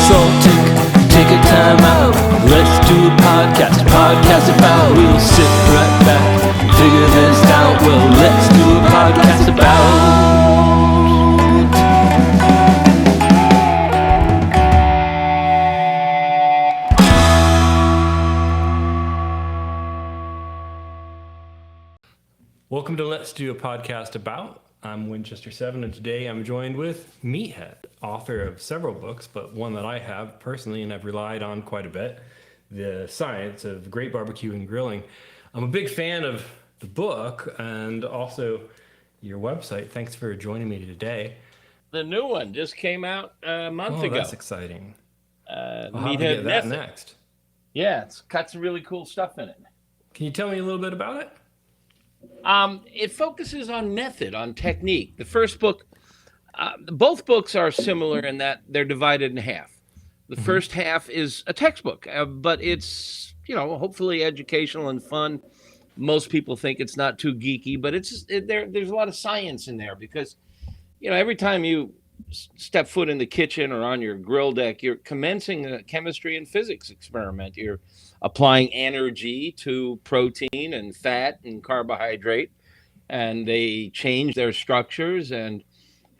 soul, take a time out. Let's do a podcast about. We'll sit right back, figure this out. Well, let's do a podcast about. Welcome to Let's Do a Podcast About. I'm Winchester 7, and today I'm joined with Meathead, author of several books, but one that I have personally and I've relied on quite a bit, The Science of Great Barbecue and Grilling. I'm a big fan of the book and also your website. Thanks for joining me today. The new one just came out a month ago. That's exciting. I'll have to get that next. Yeah, it's got some really cool stuff in it. Can you tell me a little bit about it? It focuses on method, on technique. The first book, both books are similar in that they're divided in half. The first half is a textbook, but it's, hopefully educational and fun. Most people think it's not too geeky, but there's a lot of science in there because, every time you step foot in the kitchen or on your grill deck, you're commencing a chemistry and physics experiment. You're applying energy to protein and fat and carbohydrate, and they change their structures, and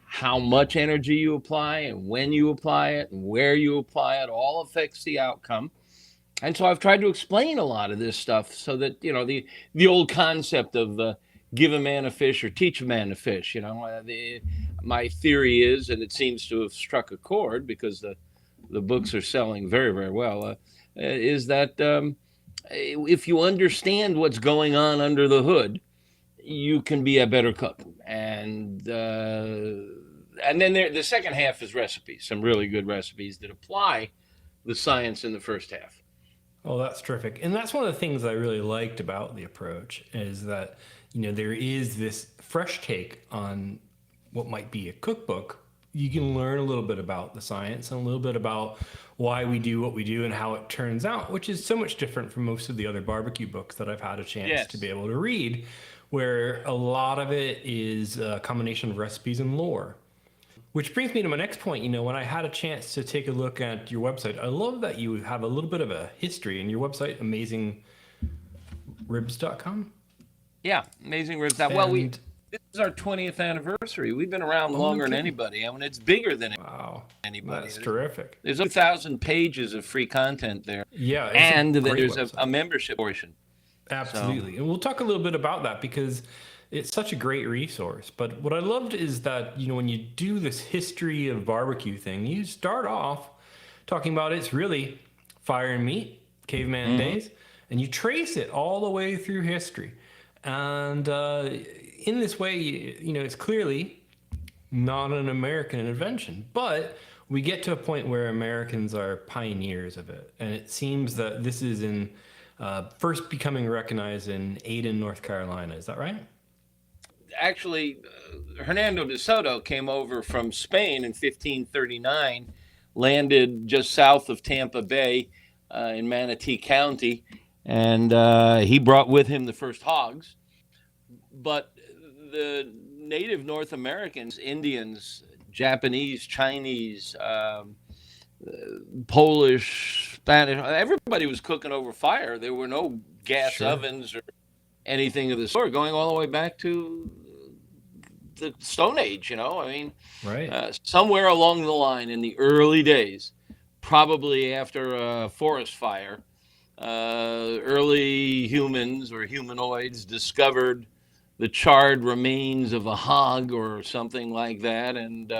how much energy you apply and when you apply it and where you apply it all affects the outcome. And so I've tried to explain a lot of this stuff so that, the old concept of give a man a fish or teach a man to fish, my theory is, and it seems to have struck a chord because the books are selling very, very well, is that if you understand what's going on under the hood, you can be a better cook. And then the second half is recipes, some really good recipes that apply the science in the first half. Oh, that's terrific. And that's one of the things I really liked about the approach is that, there is this fresh take on what might be a cookbook. You can learn a little bit about the science and a little bit about why we do what we do and how it turns out, which is so much different from most of the other barbecue books that I've had a chance to be able to read, where a lot of it is a combination of recipes and lore. Which brings me to my next point. When I had a chance to take a look at your website, I love that you have a little bit of a history in your website, AmazingRibs.com. Yeah, Amazing Ribs. This is our 20th anniversary. We've been around longer than anybody. I mean, it's bigger than anybody. That's terrific. There's 1,000 pages of free content there. Yeah, and there's a membership portion. Absolutely. And we'll talk a little bit about that because it's such a great resource. But what I loved is that, when you do this history of barbecue thing, you start off talking about it's really fire and meat, caveman days, and you trace it all the way through history. And in this way, it's clearly not an American invention, but we get to a point where Americans are pioneers of it. And it seems that this is first becoming recognized in Aden, North Carolina. Is that right? Actually, Hernando de Soto came over from Spain in 1539, landed just south of Tampa Bay in Manatee County, and he brought with him the first hogs. But the native North Americans, Indians, Japanese, Chinese, Polish, Spanish, everybody was cooking over fire. There were no gas ovens or anything of the sort, going all the way back to the Stone Age, somewhere along the line in the early days, probably after a forest fire, early humans or humanoids discovered the charred remains of a hog or something like that, and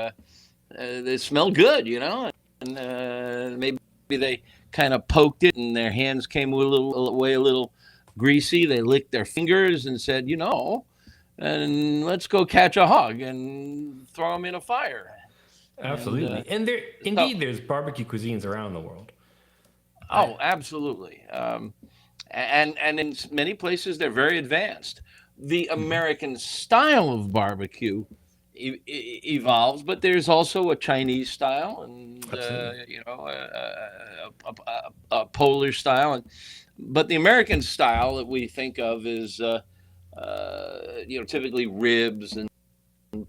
they smelled good, and maybe they kind of poked it and their hands came a little greasy. They licked their fingers and said, and let's go catch a hog and throw them in a fire. Absolutely. And there's barbecue cuisines around the world. Oh, absolutely. And in many places, they're very advanced. The American style of barbecue evolves, but there's also a Chinese style and a Polish style, but the American style that we think of is typically ribs and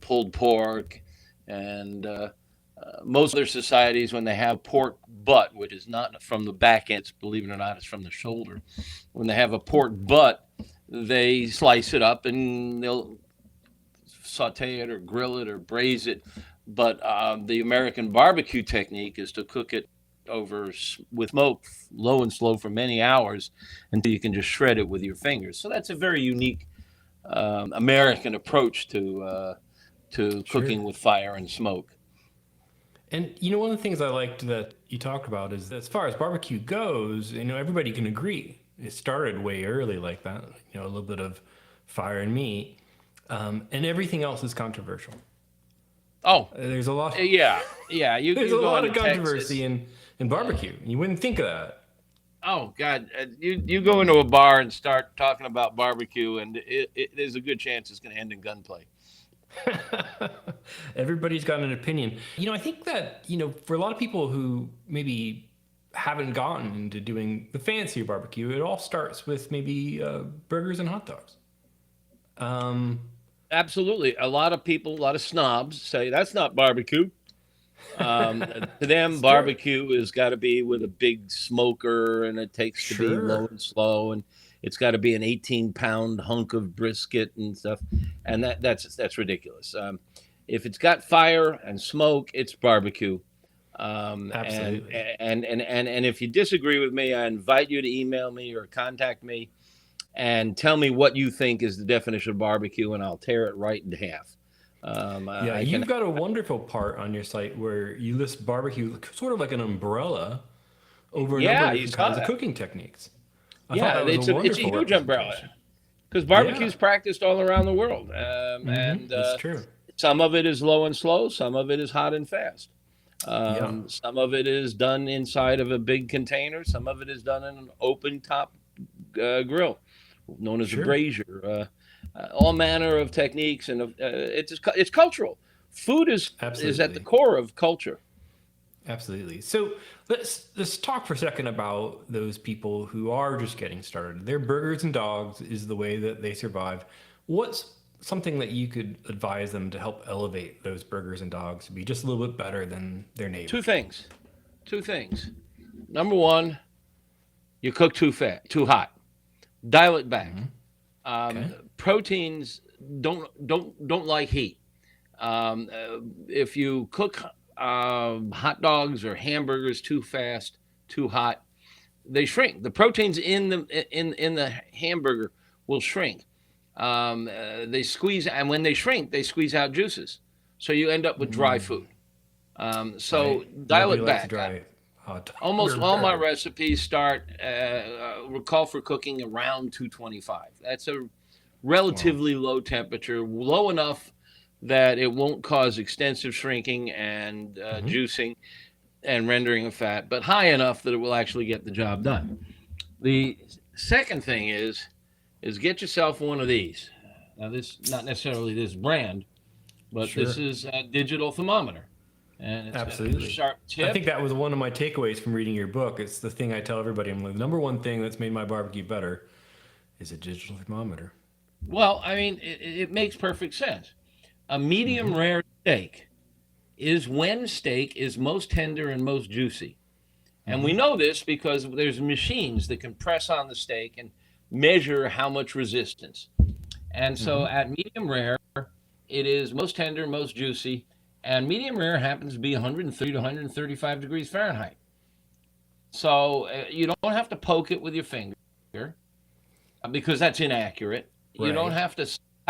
pulled pork, and most other societies, when they have pork butt, which is not from the back end, believe it or not, it's from the shoulder. When they have a pork butt, they slice it up and they'll saute it or grill it or braise it. But the American barbecue technique is to cook it with smoke, low and slow, for many hours until you can just shred it with your fingers. So that's a very unique American approach to cooking with fire and smoke. And one of the things I liked that you talked about is that as far as barbecue goes, everybody can agree it started way early like that. A little bit of fire and meat, and everything else is controversial. Oh, there's a lot. Yeah. There's a lot of controversy Texas. in barbecue. You wouldn't think of that. Oh God, you go into a bar and start talking about barbecue, and there's a good chance it's going to end in gunplay. Everybody's got an opinion. I think that, for a lot of people who maybe haven't gotten into doing the fancier barbecue, it all starts with maybe burgers and hot dogs. Absolutely. A lot of people, a lot of snobs say that's not barbecue. To them, barbecue has got to be with a big smoker, and it takes to be low and slow, and it's got to be an 18-pound hunk of brisket and stuff, and that's ridiculous. If it's got fire and smoke, it's barbecue. Absolutely. And if you disagree with me, I invite you to email me or contact me and tell me what you think is the definition of barbecue, and I'll tear it right in half. You've got a wonderful part on your site where you list barbecue sort of like an umbrella over a number of different kinds of cooking techniques. It's a huge umbrella because barbecue is practiced all around the world. That's true. Some of it is low and slow. Some of it is hot and fast. Some of it is done inside of a big container. Some of it is done in an open top grill, known as a brazier. All manner of techniques, and it's cultural. Food is at the core of culture. Absolutely. So let's talk for a second about those people who are just getting started. Their burgers and dogs is the way that they survive. What's something that you could advise them to help elevate those burgers and dogs to be just a little bit better than their neighbors? Two things. Number one, you cook too hot. Dial it back. Proteins don't like heat. If you cook hot dogs or hamburgers too fast, too hot, they shrink. The proteins in the hamburger will shrink. They squeeze, and when they shrink, they squeeze out juices. So you end up with dry food. Dial it back. Almost all my recipes call for cooking around 225. That's a relatively low temperature, low enough that it won't cause extensive shrinking and juicing and rendering of fat, but high enough that it will actually get the job done. The second thing is get yourself one of these. Now, this not necessarily this brand, but this is a digital thermometer. And it's absolutely a sharp tip. I think that was one of my takeaways from reading your book. It's the thing I tell everybody. I'm like, the number one thing that's made my barbecue better is a digital thermometer. Well, I mean, it makes perfect sense. A medium rare steak is when steak is most tender and most juicy. And we know this because there's machines that can press on the steak and measure how much resistance. And so at medium rare, it is most tender, most juicy. And medium rare happens to be 130 to 135 degrees Fahrenheit. So you don't have to poke it with your finger because that's inaccurate. Right. You don't have to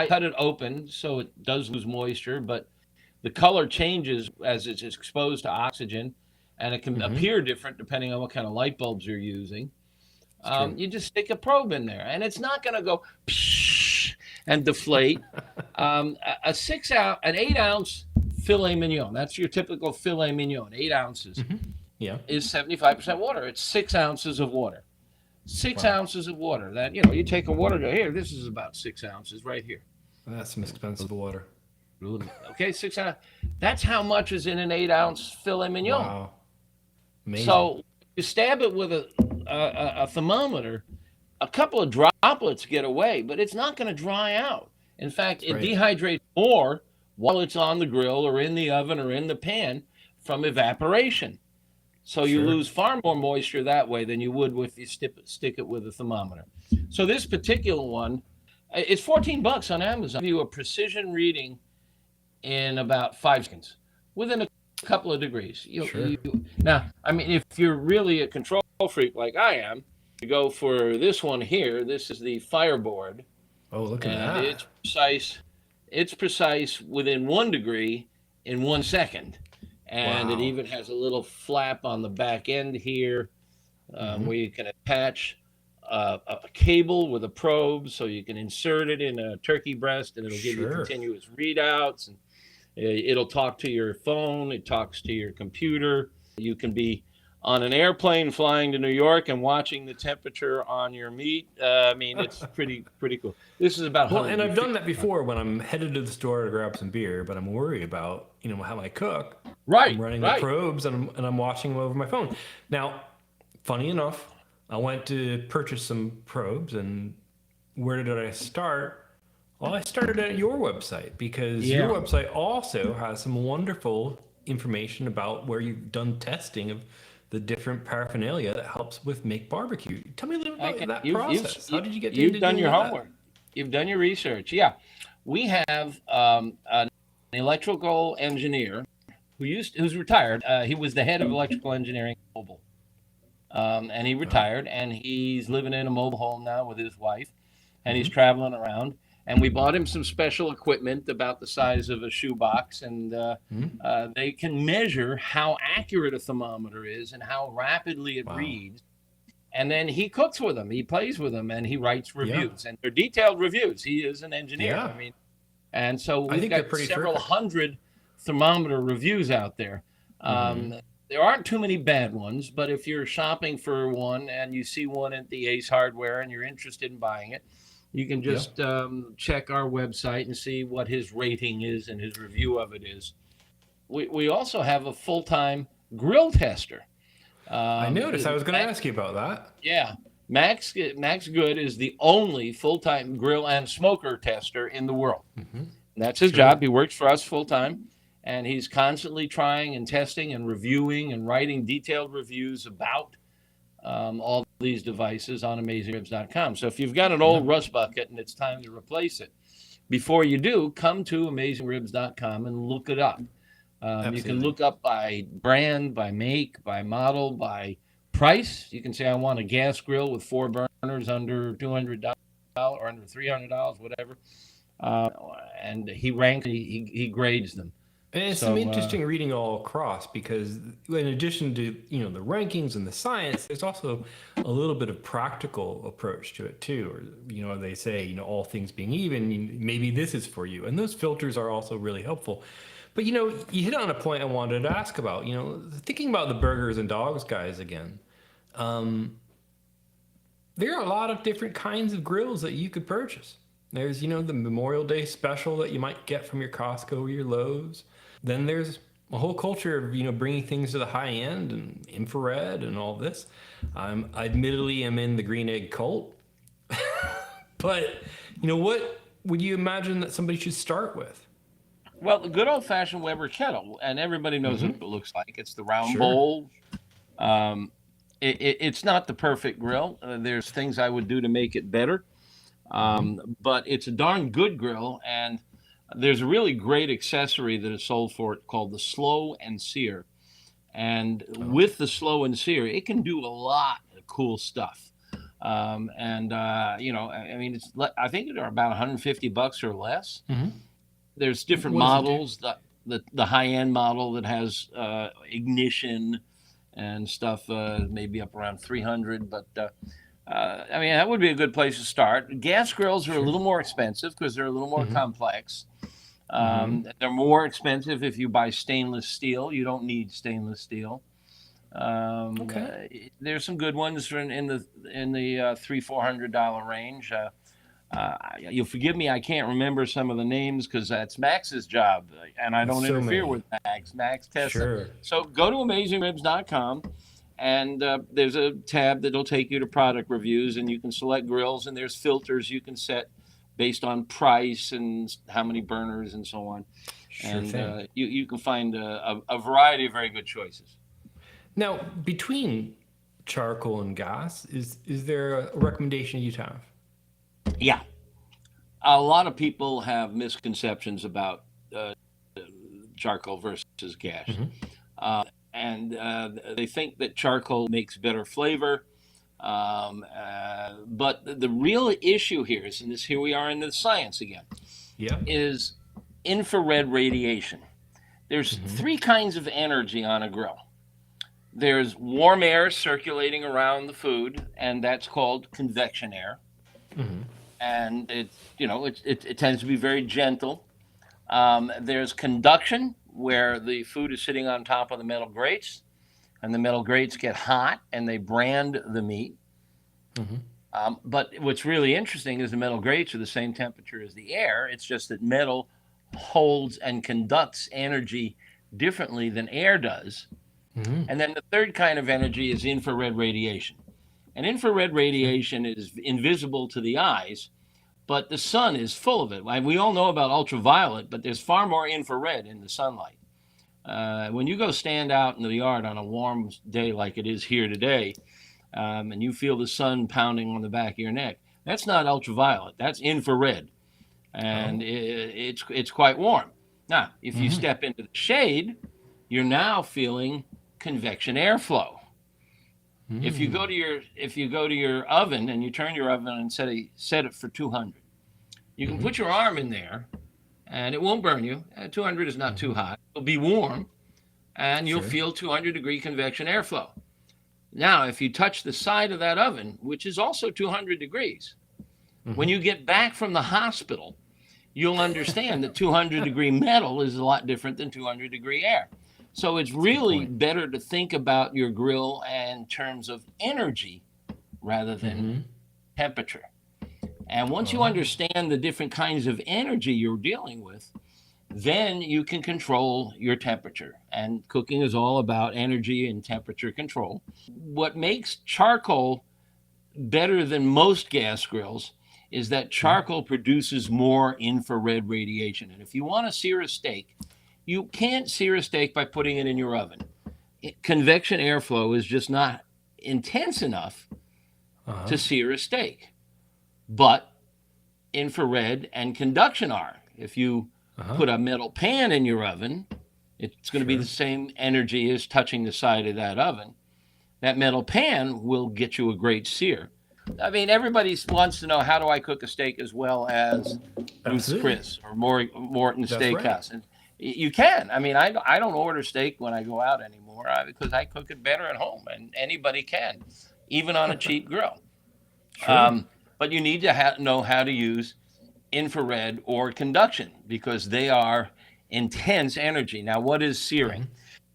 cut it open so it does lose moisture, but the color changes as it's exposed to oxygen, and it can appear different depending on what kind of light bulbs you're using. You just stick a probe in there, and it's not going to go psh and deflate. An 8-ounce filet mignon, that's your typical filet mignon, 8 ounces, is 75% water. It's 6 ounces of water. 6 ounces of water. That, you take a water jar here. This is about 6 ounces right here. That's some expensive water. Okay, 6 ounces. That's how much is in an 8-ounce filet mignon. Wow. Amazing. So you stab it with a thermometer, a couple of droplets get away, but it's not going to dry out. In fact, it dehydrates more while it's on the grill or in the oven or in the pan from evaporation. So you Sure. lose far more moisture that way than you would if you stick it with a thermometer. So this particular one, it's $14 on Amazon. Give you a precision reading in about 5 seconds, within a couple of degrees. Sure. Now, I mean, if you're really a control freak like I am, you go for this one here. This is the Fireboard, Oh, look at and that. it's precise. It's precise within 1 degree in 1 second, and it Wow. even has a little flap on the back end here Hmm. where you can attach a cable with a probe, so you can insert it in a turkey breast, and it'll give you Sure. continuous readouts. And it'll talk to your phone. It talks to your computer. You can be on an airplane flying to New York and watching the temperature on your meat. I mean, it's pretty cool. This is about Well, and I've 150. done that before when I'm headed to the store to grab some beer, but I'm worried about, how I cook. I'm Right, running the right. probes and I'm watching them over my phone. Now, funny enough, I went to purchase some probes, and where did I start? Well, I started at your website because your Yeah. website also has some wonderful information about where you've done testing of the different paraphernalia that helps with make barbecue. Tell me a little I about can. that You've process. How did you get you've into done doing your that? homework. You've done your research. Yeah, we have an electrical engineer who's retired. He was the head of electrical engineering at Mobile, and he Oh, retired, and he's living in a mobile home now with his wife, and he's hmm. traveling around. And we bought him some special equipment about the size of a shoebox, and Hmm. they can measure how accurate a thermometer is and how rapidly it Wow. reads. And then he cooks with them, he plays with them, and he writes Yeah. reviews. And they're detailed reviews. He is an engineer. Yeah. I mean, and so I we've think they're got pretty several terrific. hundred thermometer reviews out there. Hmm. Um, there aren't too many bad ones, but if you're shopping for one and you see one at the Ace Hardware and you're interested in buying it, you can Yeah. just check our website and see what his rating is and his review of it is. We also have a full time grill tester. I Um, noticed. I was going to Max, ask you about that. yeah, Max Good is the only full time grill and smoker tester in the world. Hmm. And that's his Sure. job. He works for us full time, and he's constantly trying and testing and reviewing and writing detailed reviews about all these devices on AmazingRibs.com. So if you've got an Yeah. old rust bucket and it's time to replace it, before you do, come to AmazingRibs.com and look it up. You can Absolutely. look up by brand, by make, by model, by price. You can say, I want a gas grill with 4 burners under $200 or under $300, whatever. Uh, and he ranks, he grades them. And it's some So, interesting reading all across because, in addition to the rankings and the science, there's also a little bit of practical approach to it too. Or they say all things being even, maybe this is for you, and those filters are also really helpful. But you hit on a point I wanted to ask about. Thinking about the burgers and dogs guys again. There are a lot of different kinds of grills that you could purchase. There's, the Memorial Day special that you might get from your Costco or your Lowe's. Then there's a whole culture of, bringing things to the high end and infrared and all this. I admittedly am in the green egg cult, but what would you imagine that somebody should start with? well, the good old fashioned Weber kettle, and everybody knows what Mm-hmm. it looks like. It's the round Sure. bowl. Um, it's not the perfect grill. There's things I would do to make it better. Mm-hmm. But it's a darn good grill, and there's a really great accessory that is sold for it called the Slow and Sear. And Oh, with the Slow and Sear, it can do a lot of cool stuff. I mean, I think they're about 150 bucks or less. mm-hmm. There's different What does it do? models. The high end model that has ignition and stuff, maybe up around 300, but I mean, that would be a good place to start. Gas grills are a Sure. little more expensive because they're a little more Mm-hmm. complex. Mm-hmm. They're more expensive if you buy stainless steel. You don't need stainless steel. Um, Okay. uh, there's some good ones in the $300-400 range. You'll forgive me, I can't remember some of the names because that's Max's job, and I don't So interfere many. with Max. Max tests them. Sure. So go to AmazingRibs.com, and there's a tab that'll take you to product reviews, and you can select grills, and there's filters you can set based on price and how many burners and so on. Sure And thing. you can find a variety of very good choices. Now, between charcoal and gas, is there a recommendation you'd have? Yeah. A lot of people have misconceptions about charcoal versus gas. Hmm. And they think that charcoal makes better flavor. But the real issue here is, and here we are in the science again, Yeah. is infrared radiation. There's Hmm. three kinds of energy on a grill. There's warm air circulating around the food, and that's called convection air. Hmm. And it tends to be very gentle. There's conduction, where the food is sitting on top of the metal grates, and the metal grates get hot and they brand the meat. Hmm. But what's really interesting is the metal grates are the same temperature as the air. It's just that metal holds and conducts energy differently than air does. Hmm. And then the third kind of energy is infrared radiation. And infrared Sure. radiation is invisible to the eyes, but the sun is full of it. We all know about ultraviolet, but there's far more infrared in the sunlight. When you go stand out in the yard on a warm day like it is here today, and you feel the sun pounding on the back of your neck, that's not ultraviolet, that's infrared, and Oh. it's quite warm. Now, if you Hmm. step into the shade, you're now feeling convection airflow. Mm. If you go to your oven and you turn your oven and set it for 200, you can Hmm. put your arm in there and it won't burn you. 200 is not too Hmm. hot. It'll be warm and you'll Sure. feel 200-degree convection airflow. Now, if you touch the side of that oven, which is also 200 degrees, when Hmm. you get back from the hospital, you'll understand that 200-degree metal is a lot different than 200-degree air. So it's That's a good really point. better to think about your grill in terms of energy rather than Hmm. temperature. And once you Oh. understand the different kinds of energy you're dealing with, then you can control your temperature. And cooking is all about energy and temperature control. What makes charcoal better than most gas grills is that Hmm. charcoal produces more infrared radiation. And if you want to sear a steak, you can't sear a steak by putting it in your oven. Convection airflow is just not intense enough Uh-huh. to sear a steak. But infrared and conduction are. If you Uh-huh. put a metal pan in your oven, it's going to be the Sure. same energy as touching the side of that oven. That metal pan will get you a great sear. I mean, everybody wants to know, how do I cook a steak as well as Ruth's Absolutely. Chris or Morton That's right. Steakhouse? And you can. I mean, I don't order steak when I go out anymore because I cook it better at home, and anybody can, even on a cheap grill. Sure. Um, but you need to know how to use infrared or conduction because they are intense energy. Now, what is searing? Hmm.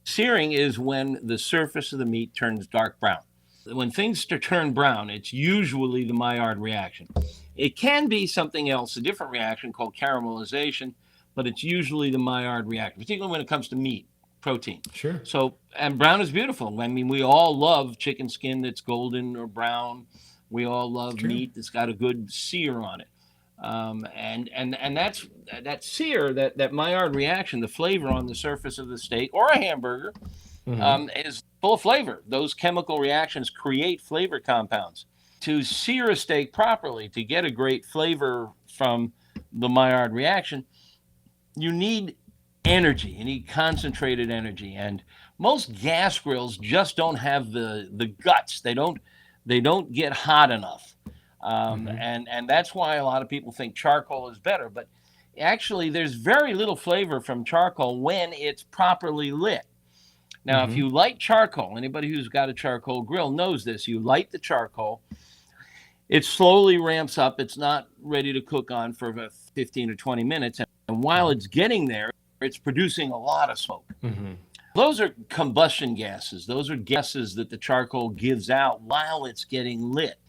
Searing is when the surface of the meat turns dark brown. When things turn brown, it's usually the Maillard reaction. It can be something else, a different reaction called caramelization, but it's usually the Maillard reaction, particularly when it comes to meat, protein. Sure. So, and brown is beautiful. I mean, we all love chicken skin that's golden or brown. We all It's love true. meat that's got a good sear on it. And that's that sear, that Maillard reaction, the flavor on the surface of the steak or a hamburger, Hmm. is full of flavor. Those chemical reactions create flavor compounds. To sear a steak properly, to get a great flavor from the Maillard reaction, you need energy. You need concentrated energy, and most gas grills just don't have the guts. They don't get hot enough, Hmm. and that's why a lot of people think charcoal is better. But actually, there's very little flavor from charcoal when it's properly lit. Now, if Hmm. you light charcoal, anybody who's got a charcoal grill knows this. You light the charcoal, it slowly ramps up. It's not ready to cook on for about 15 or 20 minutes. And while Hmm. it's getting there, it's producing a lot of smoke. Hmm. Those are combustion gases. Those are gases that the charcoal gives out while it's getting lit.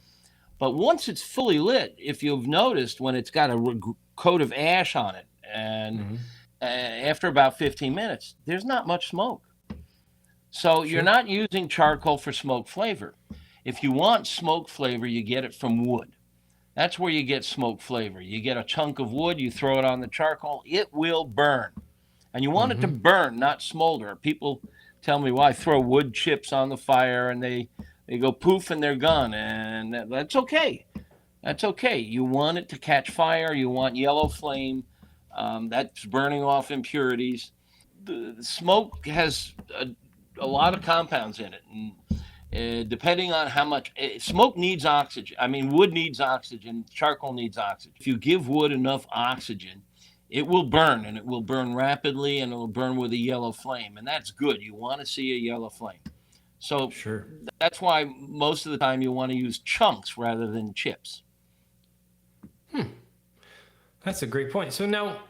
But once it's fully lit, if you've noticed, when it's got a coat of ash on it, and Hmm. after about 15 minutes, there's not much smoke. So you're Sure. not using charcoal for smoke flavor. If you want smoke flavor, you get it from wood. That's where you get smoke flavor. You get a chunk of wood, you throw it on the charcoal, it will burn. And you want it to Hmm. burn, not smolder. People tell me, well, I throw wood chips on the fire and they go poof and they're gone. And that's okay. That's okay. You want it to catch fire. You want yellow flame. That's burning off impurities. The smoke has a lot of compounds in it. And depending on how much smoke needs oxygen. I mean, wood needs oxygen, charcoal needs oxygen. If you give wood enough oxygen, it will burn, and it will burn rapidly, and it will burn with a yellow flame, and that's good. You want to see a yellow flame. So Sure. that's why most of the time you want to use chunks rather than chips. That's a great point. So now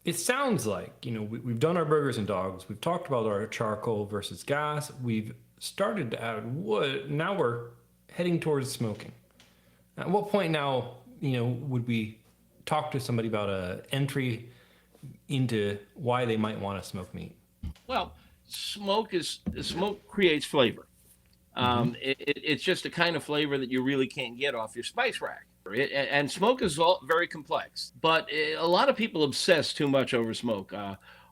it sounds like, we've done our burgers and dogs. We've talked about our charcoal versus gas. We've started to add wood. Now we're heading towards smoking. At what point now, would we talk to somebody about a entry into why they might want to smoke meat? Well, smoke creates flavor. It's just a kind of flavor that you really can't get off your spice rack. And smoke is very complex, but a lot of people obsess too much over smoke.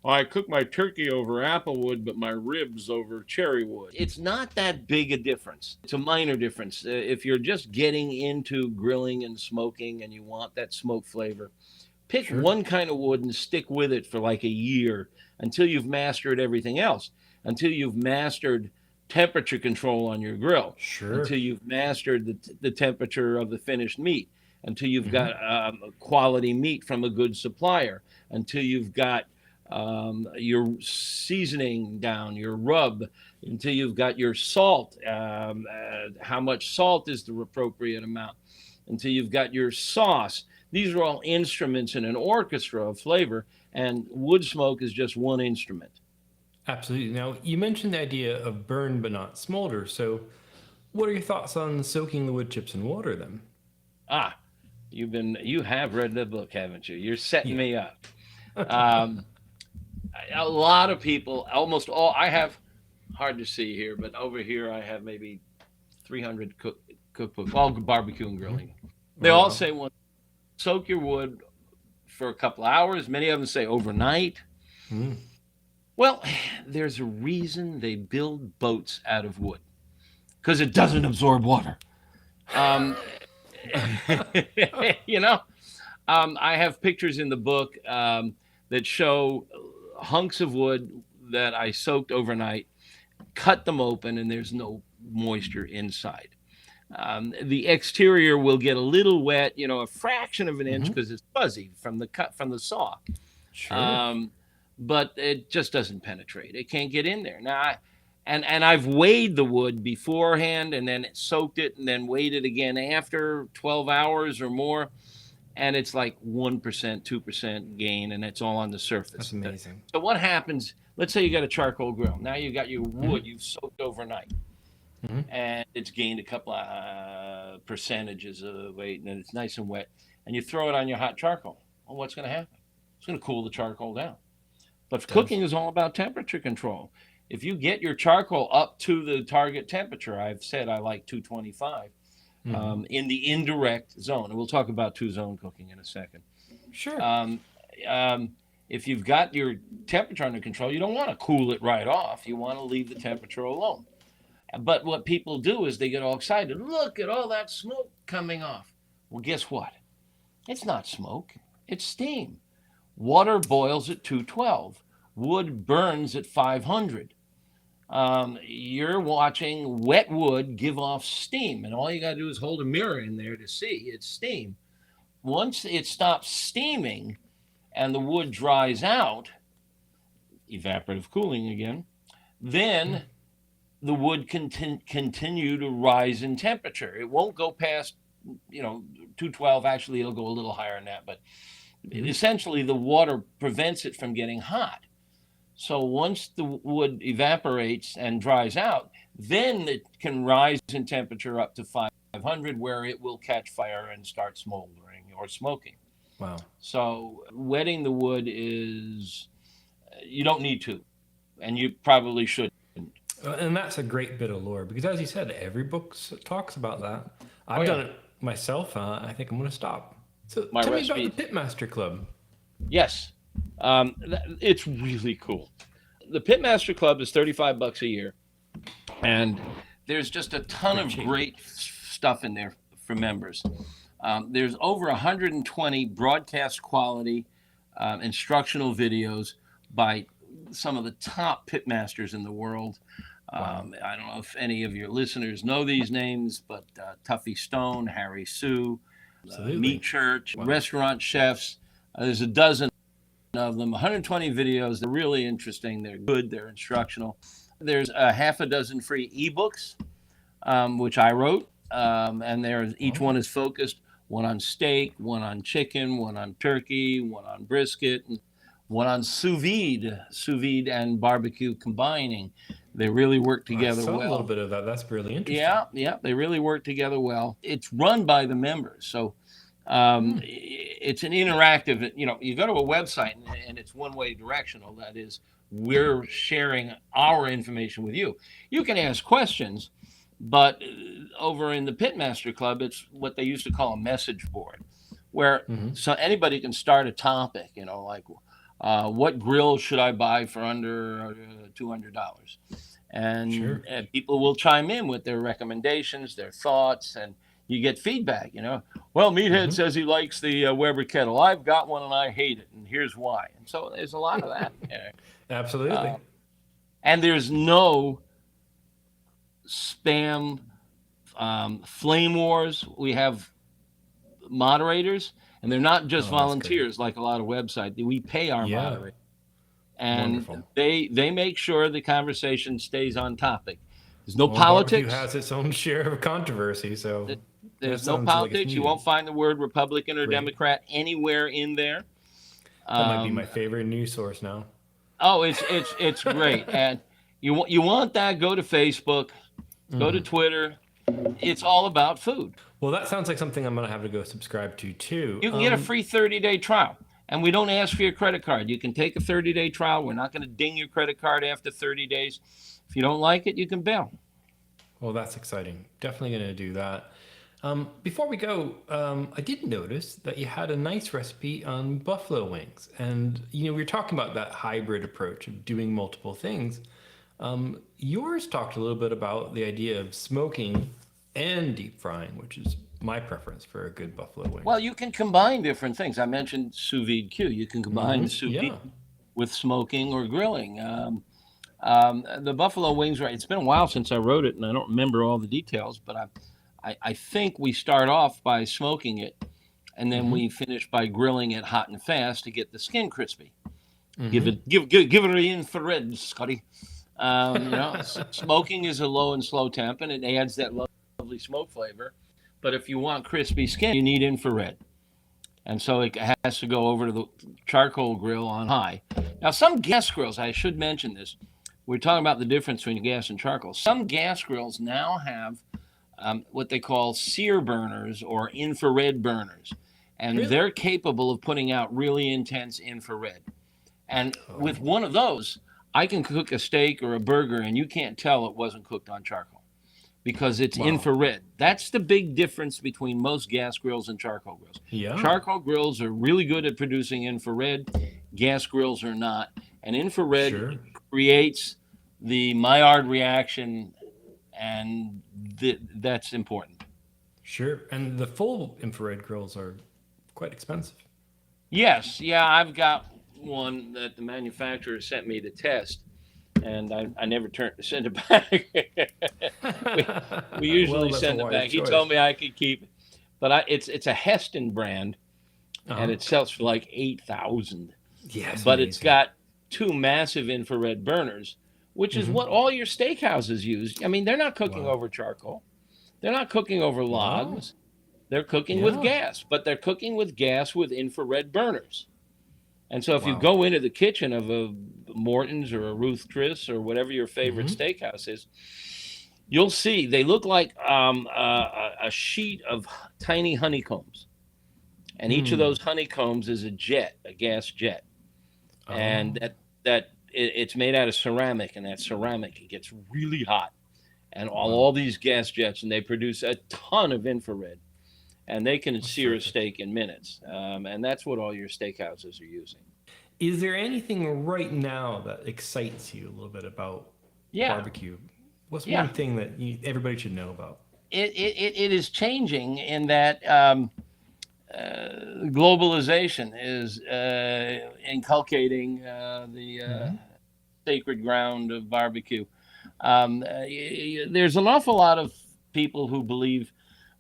I cook my turkey over apple wood, but my ribs over cherry wood. It's not that big a difference. It's a minor difference. If you're just getting into grilling and smoking and you want that smoke flavor, pick one kind of wood and stick with it for like a year until you've mastered everything else, until you've mastered temperature control on your grill, until you've mastered the temperature of the finished meat, until you've got quality meat from a good supplier, until you've got your seasoning down, your rub, until you've got your salt, how much salt is the appropriate amount, until you've got your sauce. These are all instruments in an orchestra of flavor, and wood smoke is just one instrument. Absolutely. Now, you mentioned the idea of burn but not smolder. So what are your thoughts on soaking the wood chips in water then? You have read the book, haven't you? You're setting me up. A lot of people, almost all, I have, hard to see here, but over here I have maybe 300 cookbooks, all barbecue and grilling. They all say, soak your wood for a couple of hours. Many of them say overnight. Well, there's a reason they build boats out of wood, because it doesn't absorb water. I have pictures in the book that show hunks of wood that I soaked overnight, cut them open, and there's no moisture inside. The exterior will get a little wet, a fraction of an inch, because it's fuzzy from the cut from the saw. Sure. But it just doesn't penetrate. It can't get in there. Now, and I've weighed the wood beforehand and then soaked it and then weighed it again after 12 hours or more. And it's like 1%, 2% gain, and it's all on the surface. That's amazing. So what happens, let's say you got a charcoal grill. Now you got your wood you've soaked overnight. And it's gained a couple of percentages of weight, and it's nice and wet. And you throw it on your hot charcoal. Well, what's going to happen? It's going to cool the charcoal down. But cooking is all about temperature control. If you get your charcoal up to the target temperature, I've said I like 225, in the indirect zone. And we'll talk about two-zone cooking in a second. Sure. If you've got your temperature under control, you don't want to cool it right off. You want to leave the temperature alone. But what people do is they get all excited. Look at all that smoke coming off. Well, guess what? It's not smoke. It's steam. Water boils at 212. Wood burns at 500. You're watching wet wood give off steam, and all you got to do is hold a mirror in there to see it's steam. Once it stops steaming and the wood dries out, evaporative cooling again, then the wood can continue to rise in temperature. It won't go past, 212. Actually, it'll go a little higher than that, but essentially the water prevents it from getting hot. So once the wood evaporates and dries out, then it can rise in temperature up to 500, where it will catch fire and start smoldering or smoking. Wow. So wetting the wood you don't need to, and you probably shouldn't. And that's a great bit of lore, because as you said, every book talks about that. I've done it myself. I think I'm going to stop. So tell me about the Pitmaster Club. Yes. It's really cool. the Pitmaster Club is $35 a year, and there's just a ton of great stuff in there for members. There's over 120 broadcast quality instructional videos by some of the top pitmasters in the world. I don't know if any of your listeners know these names, but Tuffy Stone, Harry Sue, Meat Church, restaurant chefs. There's a dozen of them, 120 videos. They're really interesting. They're good. They're instructional. There's a half a dozen free ebooks, which I wrote, and each one is focused, one on steak, one on chicken, one on turkey, one on brisket, and one on sous vide and barbecue combining. They really work together well. A little bit of that. That's really interesting. Yeah, they really work together well. It's run by the members, so it's an interactive. You go to a website and it's one-way directional. That is, we're sharing our information with you. You can ask questions, but over in the Pitmaster Club, it's what they used to call a message board, where so anybody can start a topic. Like what grill should I buy for under $200? And people will chime in with their recommendations, their thoughts, and you get feedback. Well, Meathead says he likes the Weber kettle. I've got one and I hate it, and here's why. And so there's a lot of that. Absolutely. And there's no spam flame wars. We have moderators, and they're not just volunteers like a lot of websites. We pay our moderators. And they make sure the conversation stays on topic. There's no politics. Barbecue has its own share of controversy, so there's no politics. You won't find the word Republican or Democrat anywhere in there. That might be my favorite news source now. Oh, it's great. And you want that? Go to Facebook, go to Twitter. It's all about food. Well, that sounds like something I'm going to have to go subscribe to too. You can get a free 30-day trial. And we don't ask for your credit card. You can take a 30-day trial. We're not going to ding your credit card after 30 days. If you don't like it, you can bail. Well, that's exciting. Definitely going to do that. Before we go, I did notice that you had a nice recipe on buffalo wings. And, we were talking about that hybrid approach of doing multiple things. Yours talked a little bit about the idea of smoking and deep frying, which is my preference for a good buffalo wing. Well, you can combine different things. I mentioned sous vide Q. You can combine sous vide with smoking or grilling. The buffalo wings, it's been a while since I wrote it, and I don't remember all the details, but I think we start off by smoking it, and then we finish by grilling it hot and fast to get the skin crispy. Give it an infrared, Scotty. Smoking is a low and slow temp, and it adds that lovely smoke flavor. But if you want crispy skin, you need infrared. And so it has to go over to the charcoal grill on high. Now, some gas grills, I should mention this. We're talking about the difference between gas and charcoal. Some gas grills now have what they call sear burners or infrared burners. And they're capable of putting out really intense infrared. And with one of those, I can cook a steak or a burger, and you can't tell it wasn't cooked on charcoal, because it's infrared. That's the big difference between most gas grills and charcoal grills. Yeah. Charcoal grills are really good at producing infrared. Gas grills are not. And infrared creates the Maillard reaction, and that's important. Sure. And the full infrared grills are quite expensive. Yes. Yeah, I've got one that the manufacturer sent me to test. And I never sent it back. we usually send it back. He told me I could keep it. But it's a Heston brand, and it sells for like $8,000. Yes, but it's got two massive infrared burners, which is what all your steakhouses use. I mean, they're not cooking over charcoal. They're not cooking over logs. They're cooking with gas, but they're cooking with gas with infrared burners. And so if you go into the kitchen of a Morton's or a Ruth Chris or whatever your favorite steakhouse is, you'll see they look like a sheet of tiny honeycombs. And each of those honeycombs is a gas jet. And it's made out of ceramic, and that ceramic, it gets really hot. And all these gas jets, and they produce a ton of infrared. And they can sear a steak in minutes. And that's what all your steakhouses are using. Is there anything right now that excites you a little bit about Yeah, barbecue? What's one yeah. thing that everybody should know about? It is changing in that globalization is inculcating the Hmm. sacred ground of barbecue. There's an awful lot of people who believe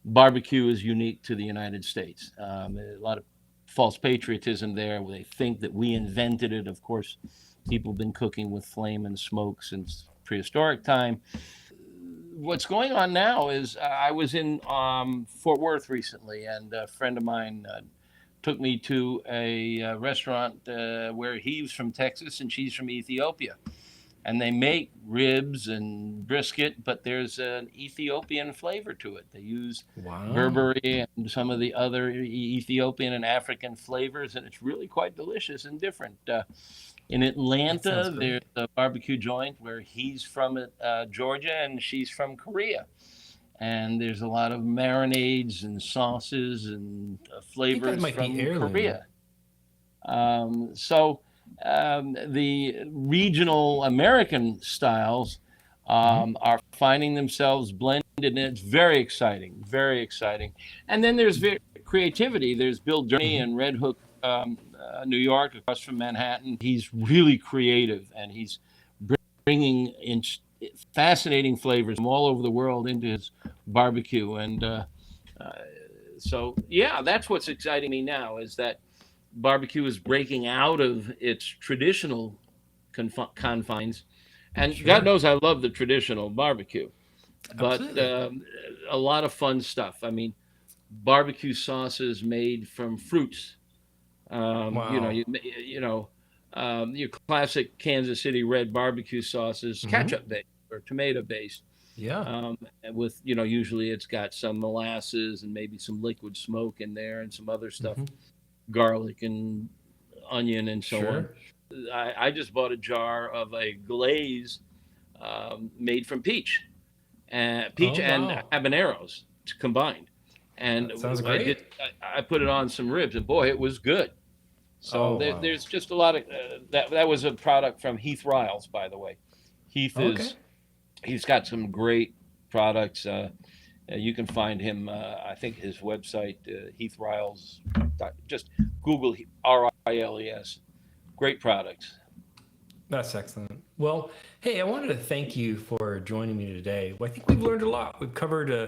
barbecue is unique to the United States. A lot of false patriotism there, where they think that we invented it. Of course, people have been cooking with flame and smoke since prehistoric time. What's going on now is I was in Fort Worth recently, and a friend of mine took me to a restaurant where he's from Texas and she's from Ethiopia. And they make ribs and brisket, but there's an Ethiopian flavor to it. They use Wow, Burberry and some of the other Ethiopian and African flavors, and it's really quite delicious and different. In that sounds Atlanta, there's great. a barbecue joint where he's from Georgia and she's from Korea. And there's a lot of marinades and sauces and I think that flavors might be from heirloom. Korea. So the regional American styles Hmm. are finding themselves blended, and it's very exciting, very exciting. And then there's creativity. There's Bill Durney Hmm. in Red Hook, New York, across from Manhattan. He's really creative, and he's bringing in fascinating flavors from all over the world into his barbecue. And so, yeah, that's what's exciting me now is that barbecue is breaking out of its traditional confines. And God Sure, knows I love the traditional barbecue, but absolutely. a lot of fun stuff. I mean, barbecue sauces made from fruits. You know, Wow. you know, your classic Kansas City red barbecue sauce is Hmm. ketchup based or tomato based. Yeah. And with usually it's got some molasses and maybe some liquid smoke in there and some other stuff, Hmm. garlic and onion and so on. Sure. I just bought a jar of a glaze made from peach Oh, and wow. habaneros combined. And That sounds I did. great. I put it on some ribs, and boy, it was good. So Oh, wow. there's just a lot of that. That was a product from Heath Riles, by the way. Heath Okay. is he's got some great products. You can find him. I think his website, Heath Riles. Just Google Riles. Great products. That's excellent. Well, hey, I wanted to thank you for joining me today. Well, I think we've learned a lot. We've covered a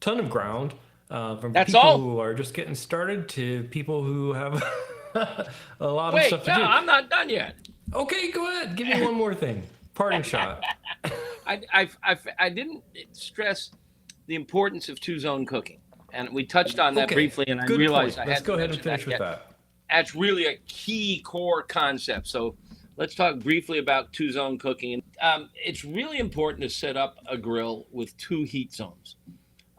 ton of ground, from That's people all. who are just getting started to people who have a lot of Wait, stuff to no, do. I'm not done yet. Okay, go ahead. Give me one more thing. Parting shot. I didn't stress the importance of two-zone cooking, and we touched on that Okay, briefly, and I good realized point. I Let's hadn't go ahead and mentioned that finish with yet. that. That's really a key core concept. So let's talk briefly about two-zone cooking. It's really important to set up a grill with two heat zones.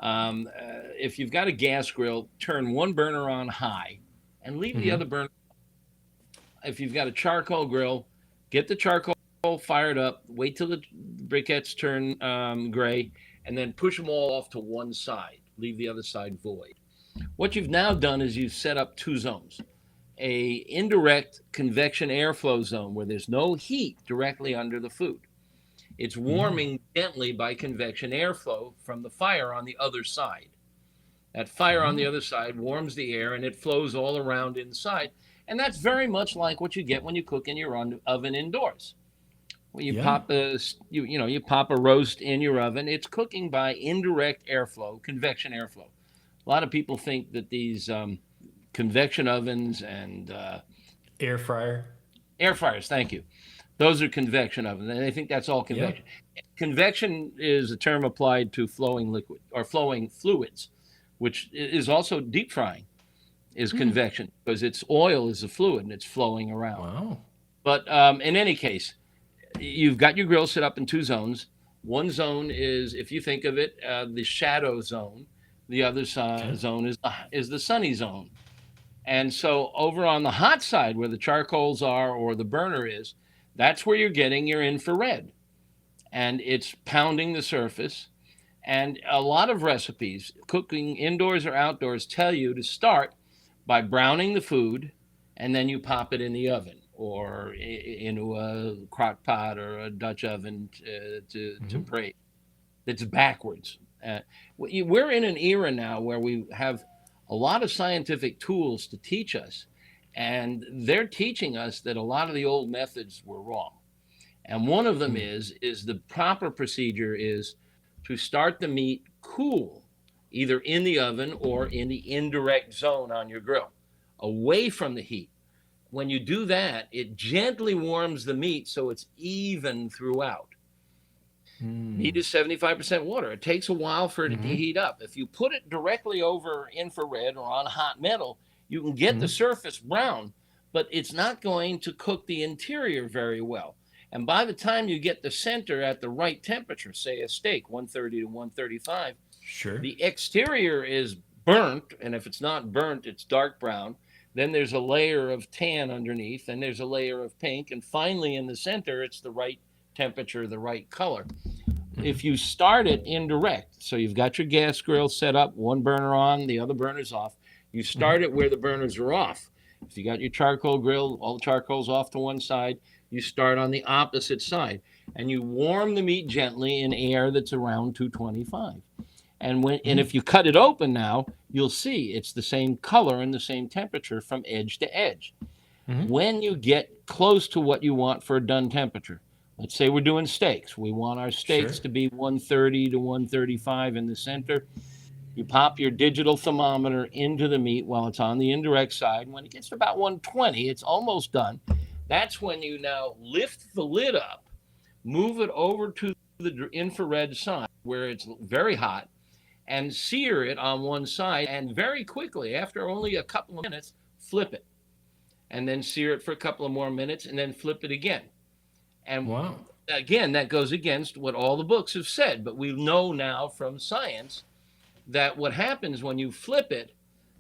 If you've got a gas grill, turn one burner on high and leave the Hmm. other burner. If you've got a charcoal grill, get the charcoal fired up, wait till the briquettes turn gray, and then push them all off to one side. Leave the other side void. What you've now done is you've set up two zones. A indirect convection airflow zone where there's no heat directly under the food. It's Hmm. warming gently by convection airflow from the fire on the other side. That fire on the Oh, other side warms the air and it flows all around inside. And that's very much like what you get when you cook in your oven indoors. When you yeah. pop a you pop a roast in your oven, it's cooking by indirect airflow, convection airflow. A lot of people think that these convection ovens and Air fryer. air fryers, thank you, those are convection ovens, and they think that's all Yeah. convection. Convection is a term applied to flowing liquid or flowing fluids, which is also deep frying is Hmm. convection because its oil is a fluid and it's flowing around. Wow. But in any case, you've got your grill set up in two zones. One zone is, if you think of it, the shadow zone. The other Okay. zone is the sunny zone. And so over on the hot side, where the charcoals are or the burner is, that's where you're getting your infrared, and it's pounding the surface. And a lot of recipes, cooking indoors or outdoors, tell you to start by browning the food and then you pop it in the oven or into a crock pot or a Dutch oven to Hmm. braise. It's backwards. We're in an era now where we have a lot of scientific tools to teach us, and they're teaching us that a lot of the old methods were wrong. And one of them is the proper procedure is to start the meat cool, either in the oven or in the indirect zone on your grill, away from the heat. When you do that, it gently warms the meat so it's even throughout. Meat is 75% water. It takes a while for it to Hmm. heat up. If you put it directly over infrared or on hot metal, you can get the Hmm. surface brown, but it's not going to cook the interior very well. And by the time you get the center at the right temperature, say a steak, 130 to 135, Sure. the exterior is burnt. And if it's not burnt, it's dark brown. Then there's a layer of tan underneath, and there's a layer of pink. And finally, in the center, it's the right temperature, the right color. Hmm. If you start it indirect, so you've got your gas grill set up, one burner on, the other burner's off, you Hmm. start it where the burners are off. If you got your charcoal grill, all the charcoal's off to one side, you start on the opposite side and you warm the meat gently in air that's around 225. And if you cut it open now, you'll see it's the same color and the same temperature from edge to edge. Hmm. When you get close to what you want for a done temperature, let's say we're doing steaks. We want our steaks Sure. to be 130 to 135 in the center. You pop your digital thermometer into the meat while it's on the indirect side. When it gets to about 120, it's almost done. That's when you now lift the lid up, move it over to the infrared side where it's very hot, and sear it on one side. And very quickly, after only a couple of minutes, flip it and then sear it for a couple of more minutes and then flip it again. And Wow. again, that goes against what all the books have said, but we know now from science that what happens when you flip it,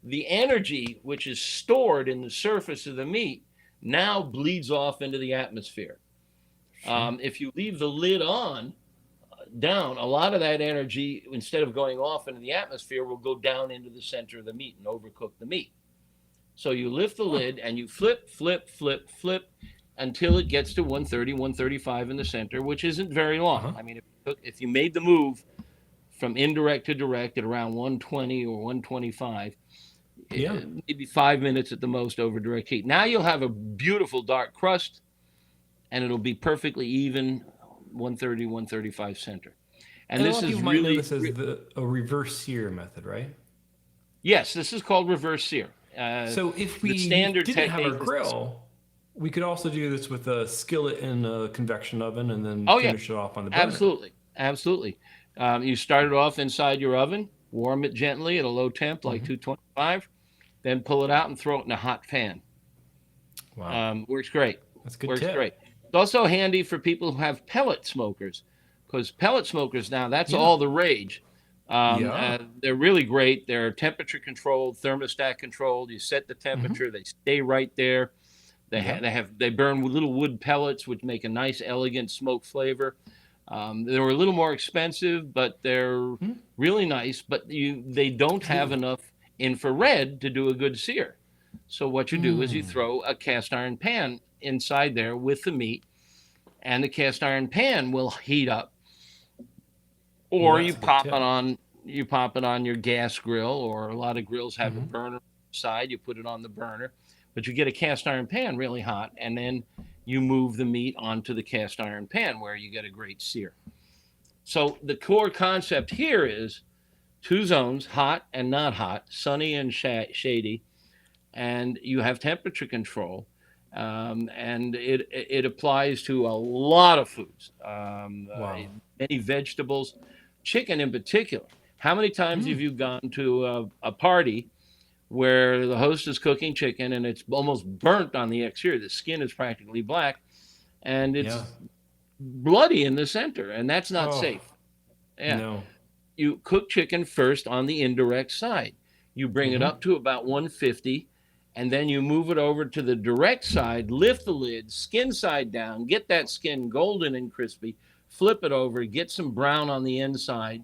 the energy which is stored in the surface of the meat now bleeds off into the atmosphere. Sure. If you leave the lid on down, a lot of that energy, instead of going off into the atmosphere, will go down into the center of the meat and overcook the meat. So you lift the Huh. lid and you flip, flip, flip, flip until it gets to 130, 135 in the center, which isn't very long. Uh-huh. I mean, if you made the move from indirect to direct at around 120 or 125, Yeah. maybe 5 minutes at the most over direct heat. Now you'll have a beautiful dark crust and it'll be perfectly even 130, 135 center. And And a lot this of is people might know really, this as a reverse sear method, right? yes, this is called reverse sear. So if The we standard didn't have our technique is, grill, we could also do this with a skillet in a convection oven and then oh, yeah, finish it off on the burner. absolutely. Absolutely. You start it off inside your oven, warm it gently at a low temp, like Hmm. 225, then pull it out and throw it in a hot pan. Wow. Works great. That's a good Works great. tip. It's also handy for people who have pellet smokers because pellet smokers now, that's Yeah. all the rage. Yeah. They're really great. They're temperature controlled, thermostat controlled. You set the Hmm. temperature, they stay right there. Yeah. They burn with little wood pellets, which make a nice, elegant smoke flavor. They're a little more expensive, but they're Hmm. really nice. But they don't have Absolutely. enough infrared to do a good sear. So what you do is you Mm. throw a cast iron pan inside there with the meat, and the cast iron pan will heat up. Well, Or that's a good tip. you pop it on your gas grill, or a lot of grills have a Hmm. burner side. You put it on the burner, but you get a cast iron pan really hot, and then you move the meat onto the cast iron pan where you get a great sear. So the core concept here is two zones, hot and not hot, sunny and shady, and you have temperature control. And it applies to a lot of foods, Wow. many vegetables, chicken in particular. How many times have Mm. you gone to a party where the host is cooking chicken and it's almost burnt on the exterior? The skin is practically black and Yeah. it's bloody in the center, and that's not Oh, safe. Yeah. no. You cook chicken first on the indirect side. You bring it Hmm. up to about 150, and then you move it over to the direct side, lift the lid, skin side down, get that skin golden and crispy, flip it over, get some brown on the inside,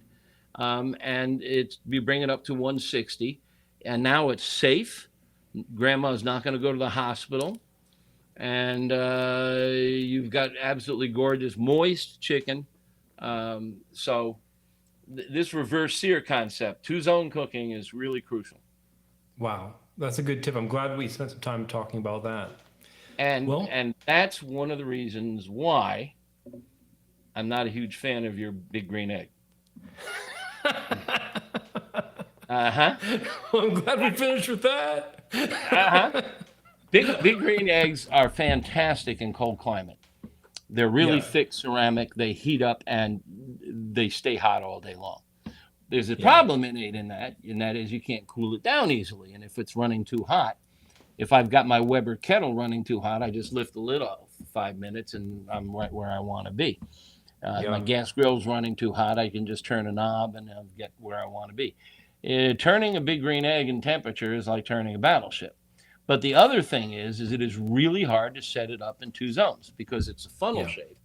and you bring it up to 160, and now it's safe. Grandma's not going to go to the hospital. and you've got absolutely gorgeous moist chicken. So this reverse sear concept, 2-zone cooking, is really crucial. Wow, that's a good tip. I'm glad we spent some time talking about that. And that's one of the reasons why I'm not a huge fan of your big green egg. Well, I'm glad we finished with that. Big green eggs are fantastic in cold climate. They're really thick ceramic. They heat up and they stay hot all day long. There's a problem in that is you can't cool it down easily. And if it's running too hot, if I've got my Weber kettle running too hot, I just lift the lid off 5 minutes and I'm right where I want to be. My gas grill's running too hot, I can just turn a knob and I'll get where I want to be. Turning a big green egg in temperature is like turning a battleship. But the other thing is it is really hard to set it up in 2 zones because it's a funnel shape.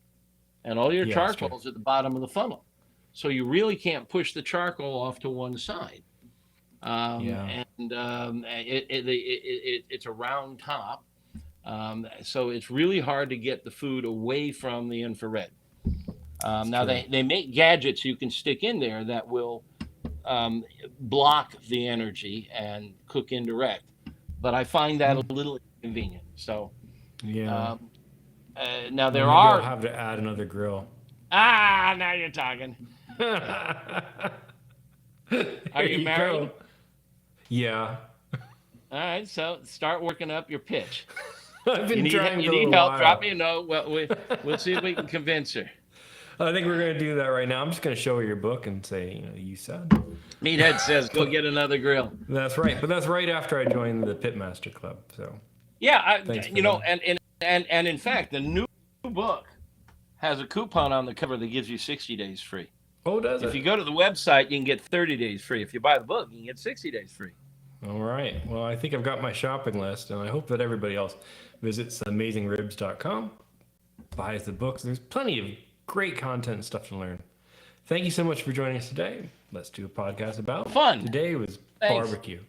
And all your charcoal's at the bottom of the funnel. So you really can't push the charcoal off to one side. It's a round top. So it's really hard to get the food away from the infrared. Now they make gadgets you can stick in there that will block the energy and cook indirect. But I find that a little inconvenient. So now I'll have to add another grill. Now you're talking. Are you married? Yeah. All right, so start working up your pitch. I've been trying. You need help? Drop me a note. Well, we'll see if we can convince her. I think we're going to do that right now. I'm just going to show her your book and say, you said. Meathead says, go get another grill. That's right. But that's right after I joined the Pitmaster Club. So. Yeah, and in fact, the new book has a coupon on the cover that gives you 60 days free. Oh, does it? If you go to the website, you can get 30 days free. If you buy the book, you can get 60 days free. All right. Well, I think I've got my shopping list, and I hope that everybody else visits AmazingRibs.com, buys the books. There's plenty of great content and stuff to learn. Thank you so much for joining us today. Let's do a podcast about fun. Today was Thanks. barbecue.